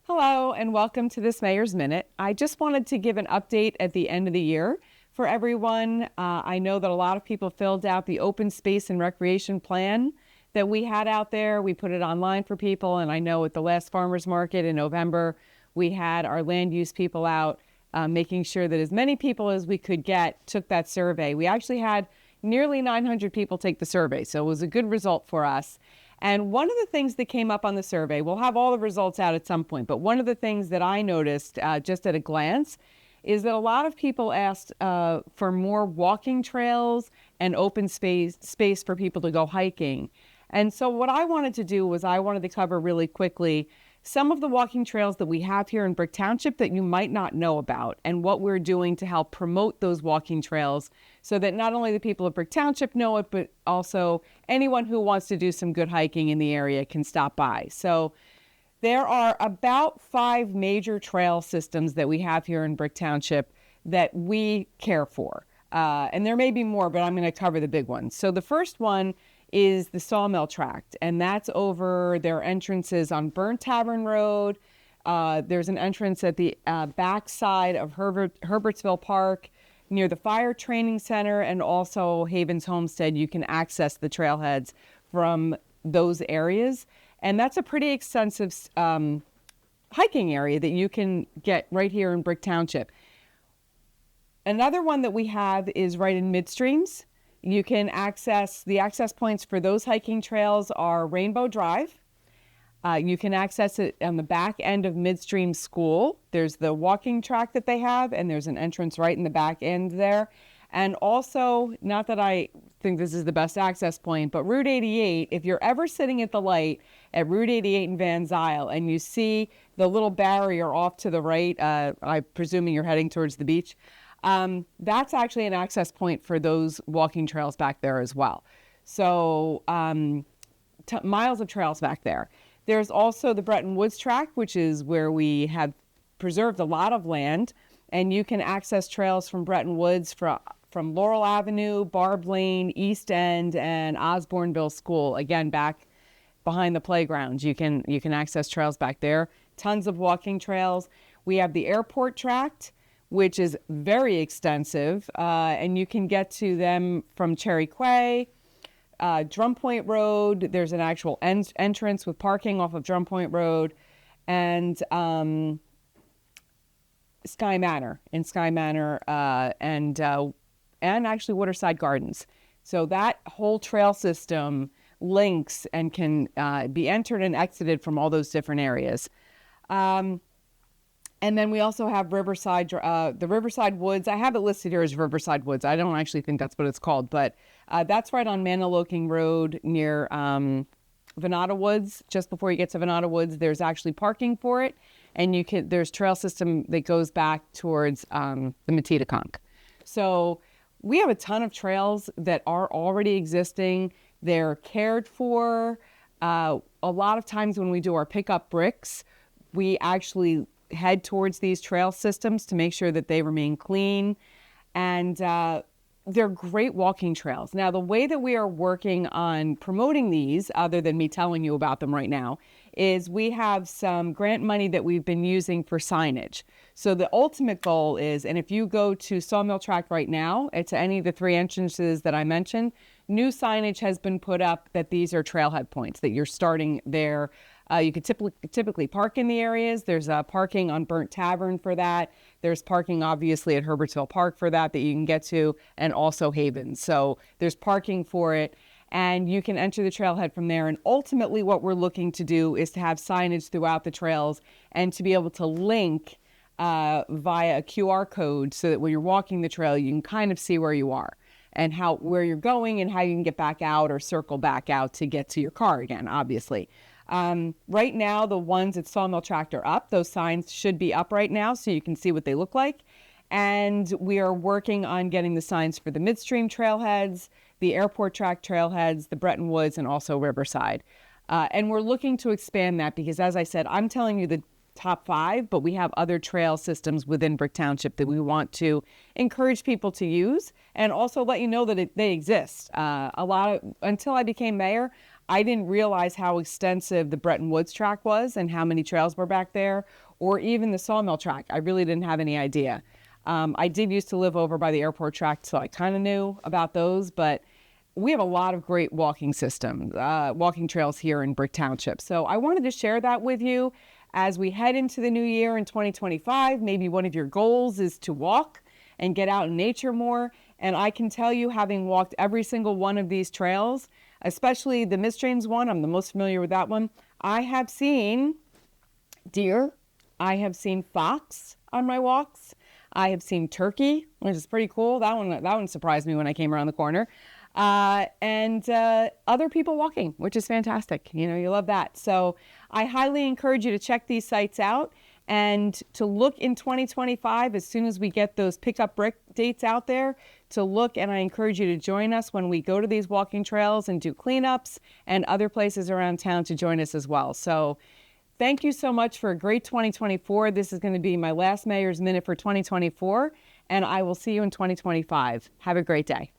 Hello, and welcome to this Mayor's Minute. I just wanted to give an update at the end of the year for everyone. I know that a lot of people filled out the open space and recreation plan that we had out there. We put it online for people, and I know at the last farmers market in November, we had our land use people out making sure that as many people as we could get took that survey. We actually had nearly 900 people take the survey, so it was a good result for us. And one of the things that came up on the survey, we'll have all the results out at some point, but one of the things that I noticed just at a glance is that a lot of people asked for more walking trails and open space for people to go hiking. And so what I wanted to do was I wanted to cover really quickly some of the walking trails that we have here in Brick Township that you might not know about, and what we're doing to help promote those walking trails so that not only the people of Brick Township know it, but also anyone who wants to do some good hiking in the area can stop by. So there are about 5 major trail systems that we have here in Brick Township that we care for. And there may be more, but I'm going to cover the big ones. So the first one is the Sawmill Tract, and that's over their entrances on Burnt Tavern Road. There's an entrance at the back side of Herbertsville Park near the Fire Training Center, and also Havens Homestead. You can access the trailheads from those areas, and that's a pretty extensive hiking area that you can get right here in Brick Township. Another one that we have is right in Midstreams. You can access, the access points for those hiking trails are Rainbow Drive. You can access it on the back end of Midstream School. There's the walking track that they have, and there's an entrance right in the back end there. And also, not that I think this is the best access point, but Route 88, if you're ever sitting at the light at Route 88 in Van Zyl and you see the little barrier off to the right, I'm presuming you're heading towards the beach, that's actually an access point for those walking trails back there as well. So miles of trails back there. There's also the Bretton Woods Tract, which is where we have preserved a lot of land, and you can access trails from Bretton Woods from Laurel Avenue, Barb Lane, East End, and Osborneville School. Again, back behind the playgrounds, you can access trails back there. Tons of walking trails. We have the Airport Tract, which is very extensive, and you can get to them from Cherry Quay, Drum Point Road. There's an actual entrance with parking off of Drum Point Road, and Sky Manor, and actually Waterside Gardens. So that whole trail system links and can be entered and exited from all those different areas. And then we also have Riverside, the Riverside Woods. I have it listed here as Riverside Woods. I don't actually think that's what it's called, but that's right on Maniloking Road near Venata Woods. Just before you get to Venata Woods, there's actually parking for it, and there's trail system that goes back towards the Matitaconk. So we have a ton of trails that are already existing. They're cared for. A lot of times when we do our pickup bricks, we actually head towards these trail systems to make sure that they remain clean, and they're great walking trails. Now, the way that we are working on promoting these, other than me telling you about them right now, is we have some grant money that we've been using for signage. So the ultimate goal is, and if you go to Sawmill Tract right now, to any of the 3 entrances that I mentioned, new signage has been put up that these are trailhead points, that you're starting there. You could typically park in the areas. There's parking on Burnt Tavern for that. There's parking, obviously, at Herbertsville Park for that you can get to, and also Havens. So there's parking for it, and you can enter the trailhead from there. And ultimately, what we're looking to do is to have signage throughout the trails and to be able to link via a QR code so that when you're walking the trail, you can kind of see where you are and where you're going and how you can get back out or circle back out to get to your car again, obviously. Right now, the ones at Sawmill Tract are up. Those signs should be up right now so you can see what they look like. And we are working on getting the signs for the Midstream trailheads, the Airport Tract trailheads, the Bretton Woods, and also Riverside. And we're looking to expand that because, as I said, I'm telling you the top 5, but we have other trail systems within Brick Township that we want to encourage people to use and also let you know that they exist. Until I became mayor, I didn't realize how extensive the Bretton Woods track was and how many trails were back there, or even the Sawmill track. I really didn't have any idea. I did used to live over by the airport track, so I kind of knew about those, but we have a lot of great walking systems, walking trails here in Brick Township. So I wanted to share that with you as we head into the new year in 2025. Maybe one of your goals is to walk and get out in nature more. And I can tell you, having walked every single one of these trails, especially the Midstreams one, I'm the most familiar with that one, I have seen deer, I have seen fox on my walks, I have seen turkey, which is pretty cool. That one surprised me when I came around the corner. And other people walking, which is fantastic. You know, you love that. So I highly encourage you to check these sites out and to look in 2025 as soon as we get those pickup brick dates out there to look. And I encourage you to join us when we go to these walking trails and do cleanups, and other places around town to join us as well. So thank you so much for a great 2024. This is going to be my last Mayor's Minute for 2024, and I will see you in 2025. Have a great day.